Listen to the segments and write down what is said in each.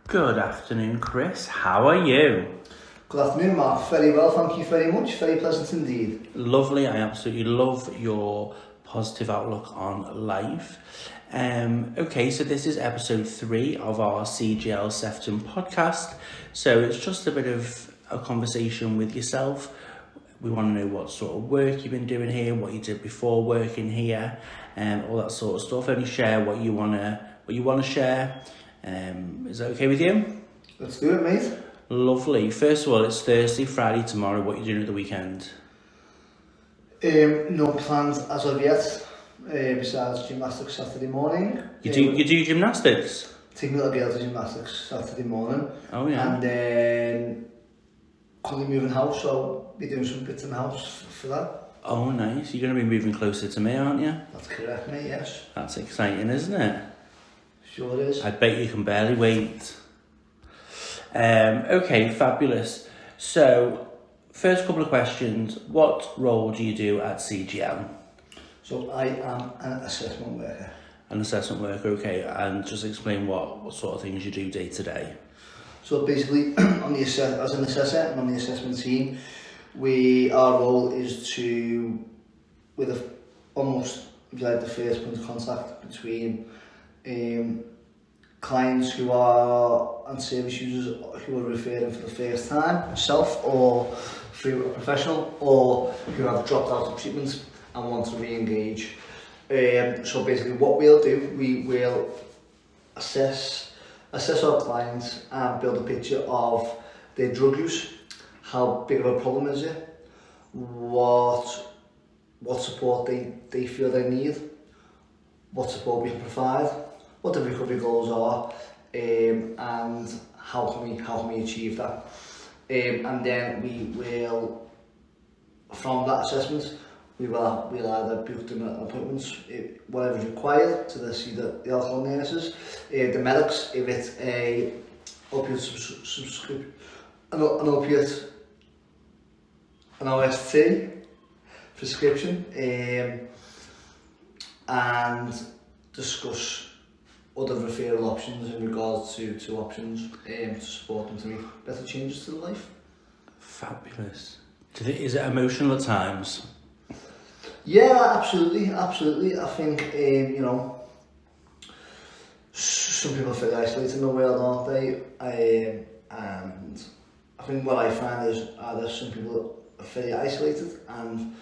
Good afternoon, Chris. How are you? Good afternoon, Mark. Very well, thank you very much. Very pleasant indeed. Lovely. I absolutely love your positive outlook on life. Okay, so this is episode 3 of our CGL Sefton podcast. So it's just a bit of a conversation with yourself. We want to know what sort of work you've been doing here, what you did before working here, and all that sort of stuff. Only share what you wanna share. Is that okay with you? Let's do it, mate. Lovely. First of all, it's Thursday, Friday, tomorrow. What are you doing at the weekend? No plans as of yet. Besides gymnastics Saturday morning. You do gymnastics? Taking little girl to gymnastics Saturday morning. Oh yeah. And then currently moving house, so be doing some bits in the house for that. Oh nice. You're going to be moving closer to me, aren't you? That's correct, mate. Yes. That's exciting, isn't it? Sure is. I bet you can barely wait. Okay, fabulous. So, first couple of questions. What role do you do at CGL? So I am an assessment worker. An assessment worker, okay. And just explain what sort of things you do day to day. So basically, as an assessor and on the assessment team, our role is to, almost, if you like, the first point of contact between clients who are and service users who are referring for the first time, myself or through a professional, or who have dropped out of treatment and want to re-engage. So basically what we'll do, we will assess our clients and build a picture of their drug use, how big of a problem is it, what support they feel they need, what support we can provide, what the recovery goals are, and how can we achieve that. And then we will, from that assessment, we'll either book them appointments, whatever is required, to see the alcohol nurses, the medics, if it's a opiate subscription, an OST prescription, and discuss other referral options in regards to options to support them to make better changes to their life. Fabulous. Is it emotional at times? Yeah, absolutely. I think, some people feel isolated in the world, aren't they? And I think what I find is that some people are very isolated and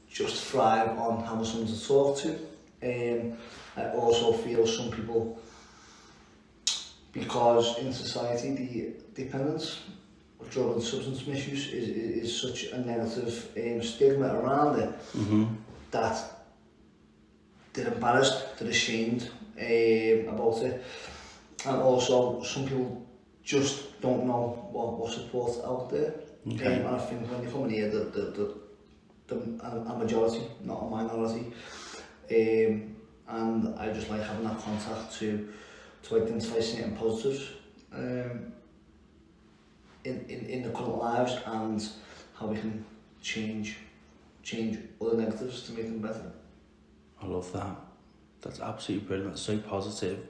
just thrive on having someone to talk to. I also feel some people, because in society the dependence of drug and substance misuse is such a negative stigma around it, that they're embarrassed, they're ashamed about it, and also some people just don't know what support's out there. And I think when you come in here, a majority, not a minority. And I just like having that contact to identify certain positives in the current lives and how we can change other negatives to make them better. I love that. That's absolutely brilliant. That's so positive.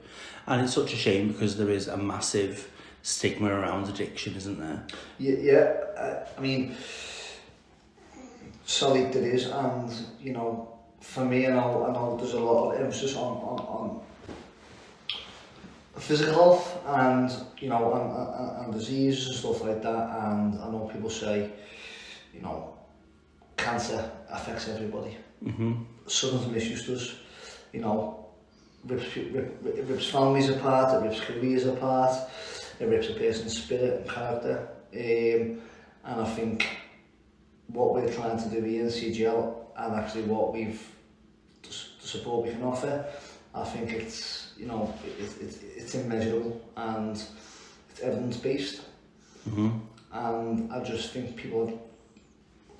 And it's such a shame because there is a massive stigma around addiction, isn't there? Yeah. I mean, sorry there is, and for me, I know there's a lot of emphasis on physical health and and diseases and stuff like that, and I know people say cancer affects everybody. Substance misuse does, rips families apart, it rips careers apart, it rips a person's spirit and character, and I think what we're trying to do here in CGL, and actually the support we can offer, I think it's it's immeasurable and it's evidence-based. And I just think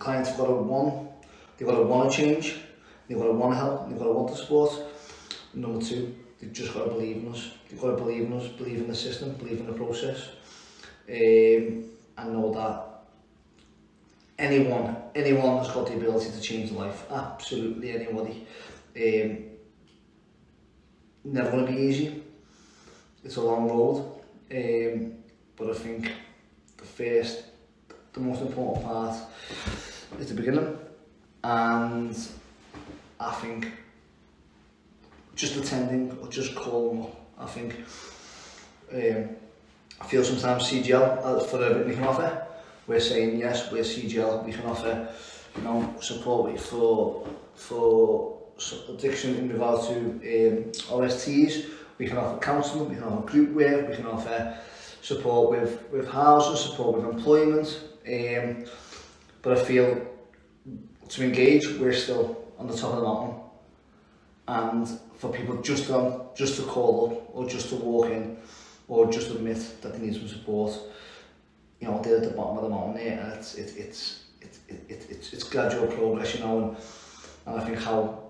clients have got to want to change, they've got to want to help, they've got to want to support. Number 2, they've just got to believe in us. They've got to believe in us, believe in the system, believe in the process, and know that anyone has got the ability to change life. Absolutely anybody. Never going to be easy. it's a long road, but I think the most important part is the beginning, and I think just attending or just calling up, I think I feel sometimes CGL, for everything we can offer, we're saying yes, we're CGL, we can offer, you know, support for addiction in regard to OSTs, we can offer counselling, we can offer group work, we can offer support with housing, support with employment, but I feel to engage, we're still on the top of the mountain, and for people just to call up or just to walk in or just admit that they need some support, you know, they're at the bottom of the mountain there, and it's gradual progress, you know, and I think how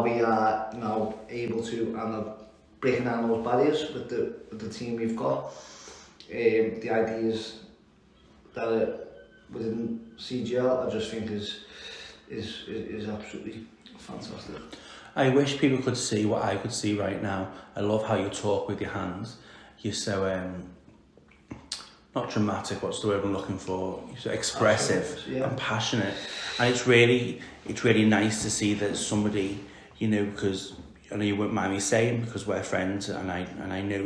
we are now able to and are breaking down those barriers with the team we've got. The ideas that are within CGL, I just think is absolutely fantastic. I wish people could see what I could see right now. I love how you talk with your hands. You're so not dramatic, what's the word I'm looking for? You're so expressive, yeah, and passionate. And it's really nice to see that somebody, you know, because I know you won't mind me saying, because we're friends and I know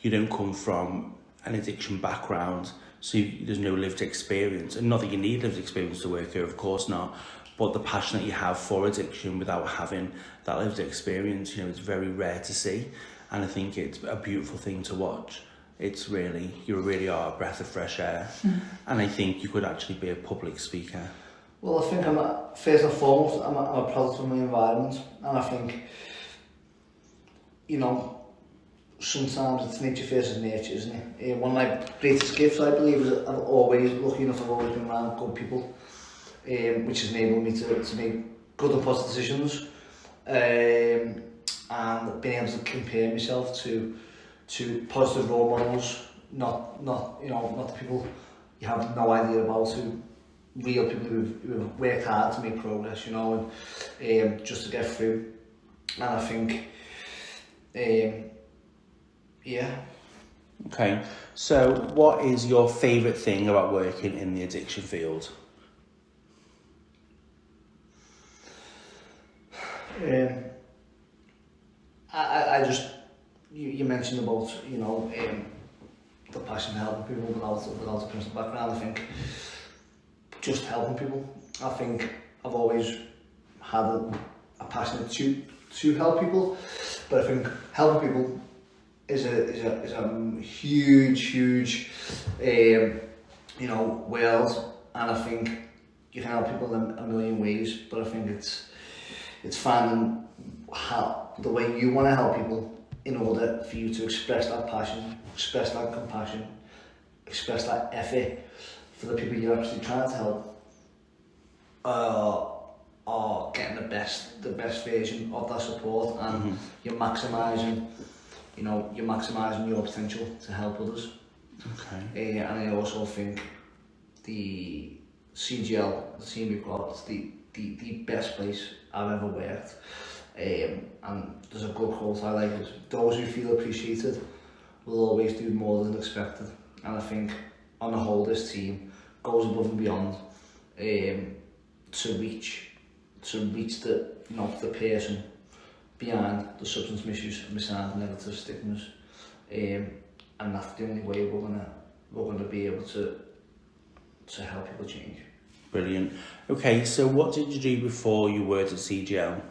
you don't come from an addiction background, so there's no lived experience. And not that you need lived experience to work here, of course not, but the passion that you have for addiction without having that lived experience, you know, it's very rare to see. And I think it's a beautiful thing to watch. It's really, you really are a breath of fresh air. And I think you could actually be a public speaker. Well, I think first and foremost, I'm a product of my environment, and I think, you know, sometimes it's nature versus nature, isn't it? One of my greatest gifts, I believe, is I've always, lucky enough, I've always been around good people, which has enabled me to make good and positive decisions, and being able to compare myself to positive role models, not the people you have no idea about, to real people who've worked hard to make progress, you know, and just to get through. And I think, yeah. Okay, so what is your favourite thing about working in the addiction field? I just, you mentioned about, you know, the passion for helping people without a personal background. I think just helping people. I think I've always had a passion to help people, but I think helping people is a huge, you know, world, and I think you can help people in a million ways, but I think it's finding the way you want to help people in order for you to express that passion, express that compassion, express that effort for the people you're actually trying to help, are getting the best version of that support, and you're maximising your potential to help others. Okay. And I also think the CGL, the team we've got, is the best place I've ever worked. And there's a good quote I like, is those who feel appreciated will always do more than expected. And I think on the whole, this team goes above and beyond to reach the, you know, the person behind the substance misuse and behind the negative stigmas, and that's the only way we're gonna be able to help people change. Brilliant. Okay, so what did you do before you worked at CGL?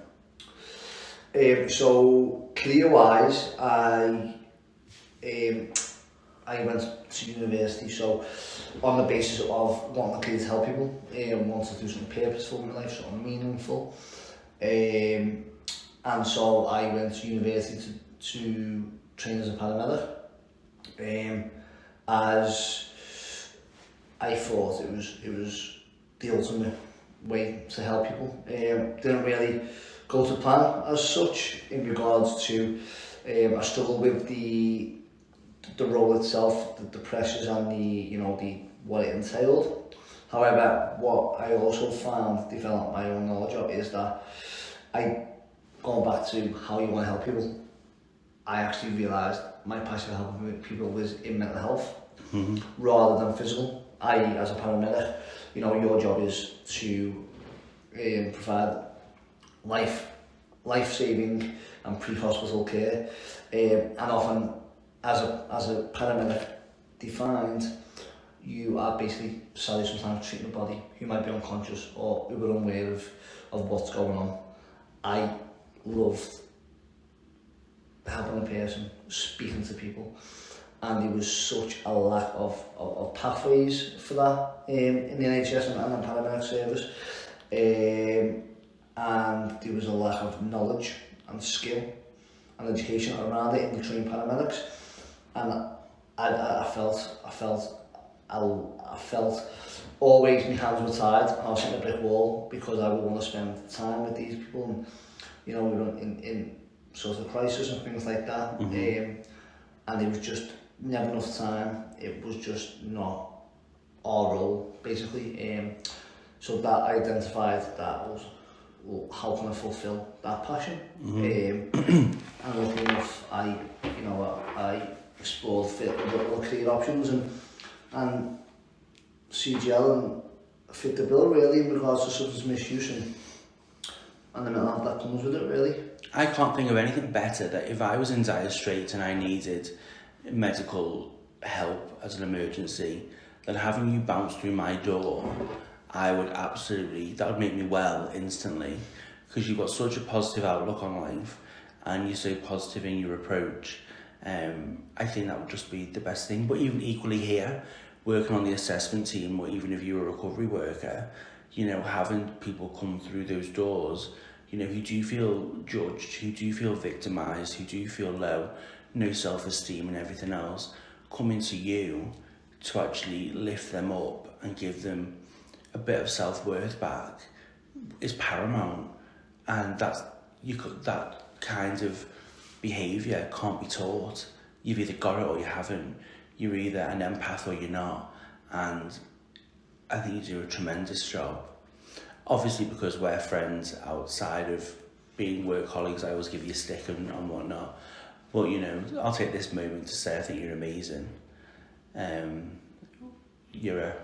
So career-wise, I went to university, so on the basis of wanting to help people, wanting to do something purposeful in my life, something meaningful, and so I went to university to train as a paramedic, as I thought it was the ultimate way to help people. Didn't really go to plan as such in regards to I struggled with the role itself, the pressures and the what it entailed. However, what I also found, developed my own knowledge of, is that going back to how you want to help people, I actually realised my passion for helping people was in mental health rather than physical. As a paramedic, you know, your job is to provide life-saving and pre-hospital care, and often as a paramedic defined, you are basically sometimes treating a body who might be unconscious or who are unaware of what's going on. I loved helping a person, speaking to people, and there was such a lack of pathways for that in the NHS and the paramedic service, and there was a lack of knowledge and skill and education around it in the trained paramedics, and I felt always my hands were tied and I was hitting a brick wall because I would want to spend time with these people, and you know, we were in sort of crisis and things like that, and it was just never enough time. It was just not our role, basically. So that I identified that was, well, how can I fulfill that passion? And luckily enough, I explored other career options, and CGL and fit the bill really in regards to substance misuse and the mental health that comes with it, really. I can't think of anything better that if I was in dire straits and I needed medical help as an emergency, then having you bounce through my door, I would absolutely, that would make me well instantly, because you've got such a positive outlook on life and you're so positive in your approach. I think that would just be the best thing. But even equally here, working on the assessment team, or even if you're a recovery worker, you know, having people come through those doors, you know, who do feel judged, who do feel victimised, who do feel low, no self-esteem and everything else, coming to you to actually lift them up and give them a bit of self-worth back is paramount. And that kind of behaviour can't be taught. You've either got it or you haven't. You're either an empath or you're not. And I think you do a tremendous job. Obviously, because we're friends outside of being work colleagues, I always give you a stick and whatnot. But, you know, I'll take this moment to say I think you're amazing. You're a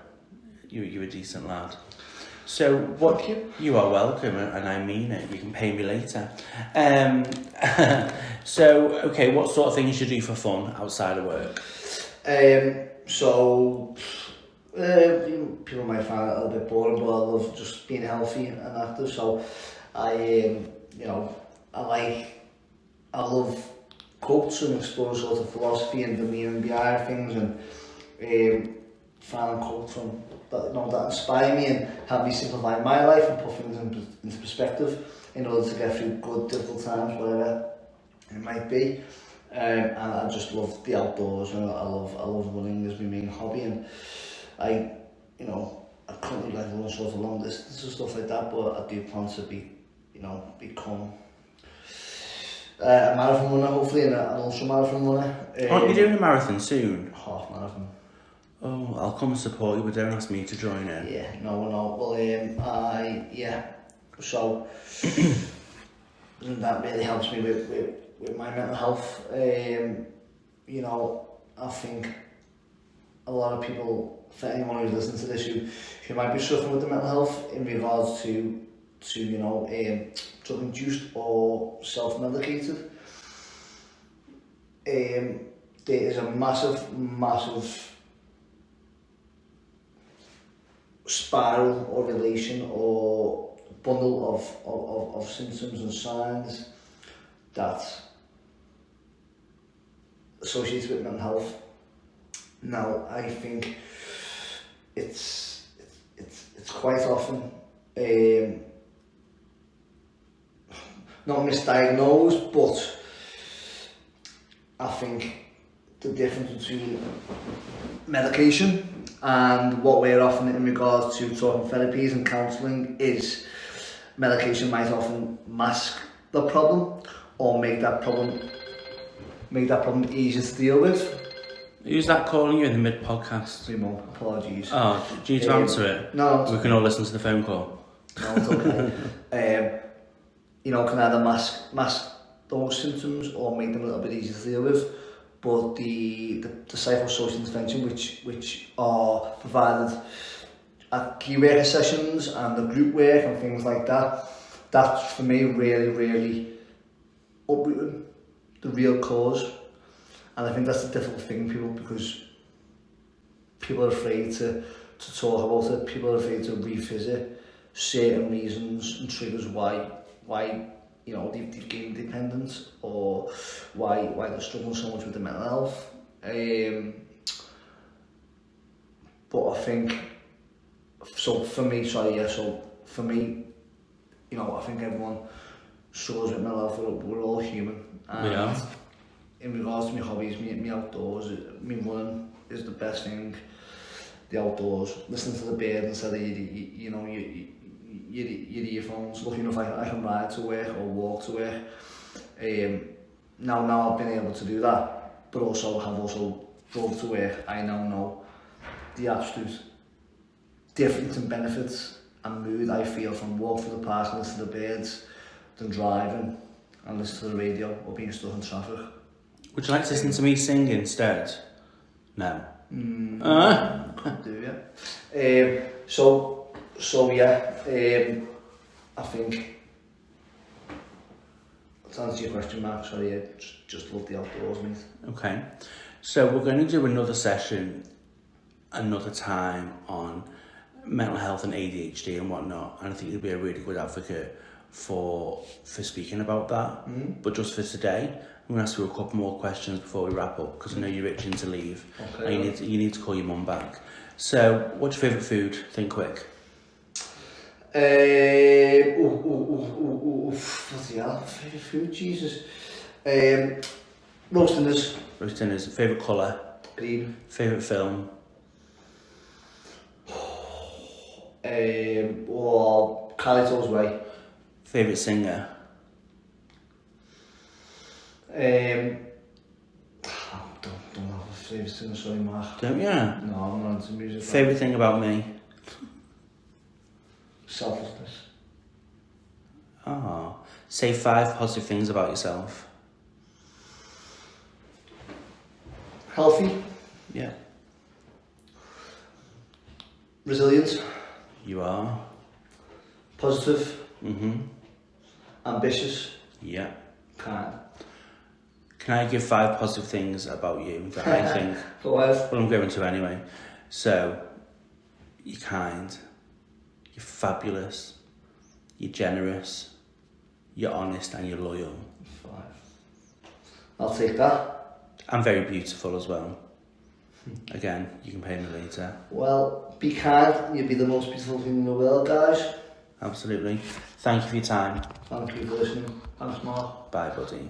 decent lad. So what you are welcome, and I mean it. You can pay me later. So okay, what sort of things you do for fun outside of work? People might find it a little bit boring, but I love just being healthy and active. So I love quotes and exploring sort of philosophy and the meaning behind things, and finding quotes from that inspire me and help me simplify my life and put things into perspective in order to get through good, difficult times, whatever it might be. And I just love the outdoors, and I love running as my main hobby, and I currently like run sort of long distance and stuff like that, but I do plan to become a marathon runner, hopefully, and an ultra marathon runner. Aren't you doing a marathon soon? Half marathon. Oh, I'll come and support you, but don't ask me to join in. Yeah, no. Well, so that really helps me with my mental health. I think a lot of people, for anyone who's listening to this, who might be suffering with the mental health in regards to drug induced or self-medicated, there is a massive spiral or relation or bundle of symptoms and signs that associated with mental health. Now, I think it's quite often not misdiagnosed, but I think the difference between medication and what we're offering in regards to talking therapies and counselling is medication might often mask the problem or make that problem easier to deal with. Who's that calling you in the mid-podcast? Remo, apologies. Oh, do you need to answer it? No. We can all listen to the phone call. No, it's okay. Can either mask those symptoms or make them a little bit easier to deal with. But the psychosocial intervention which are provided at key worker sessions and the group work and things like that, that's for me really uprooting the real cause. And I think that's the difficult thing, people, because people are afraid to talk about it. People are afraid to revisit certain reasons and triggers why you know they've gained dependence, or why they're struggling so much with their mental health. But I think so for me, you know, I think everyone struggles with mental health. We're all human. And Yeah. in regards to my hobbies, me outdoors, me running is the best thing. The outdoors, listening to the birds instead of your earphones, looking if I can ride to work or walk to work. Now I've been able to do that, but also drove to work. I now know the absolute difference in benefits and mood I feel from walking through the park and listening to the birds than driving and listening to the radio or being stuck in traffic. Would you like to listen to me sing instead? No. Could do, yeah. So yeah, I think, to answer your question, Mark, sorry, I just love the outdoors, mate. Okay. So we're going to do another session another time on mental health and ADHD and whatnot, and I think you'd be a really good advocate for speaking about that. But just for today, I'm going to ask you a couple more questions before we wrap up, because I know you're itching to leave. Okay. And you need to call your mum back. So, what's your favourite food? Think quick. Bloody hell, favourite food, Jesus. Roast dinners. Roast dinners. Favourite colour? Green. Favourite film? Carlito's Way. Favourite singer? Don't have a favourite singer, sorry, Mark. Don't you? No, I'm not into music. Favourite thing about me? Selflessness. Ah. Say 5 positive things about yourself. Healthy. Yeah. Resilient. You are. Positive. Mm-hmm. Ambitious. Yeah. Kind. Can I give 5 positive things about you that I think? Go ahead. Well, I'm going to anyway. So, you're kind, you're fabulous, you're generous, you're honest, and you're loyal. 5. I'll take that. I'm very beautiful as well. Again, you can pay me later. Well, be kind. You'll be the most beautiful thing in the world, guys. Absolutely. Thank you for your time. Thank you for listening. Thanks, Mark. Bye, buddy.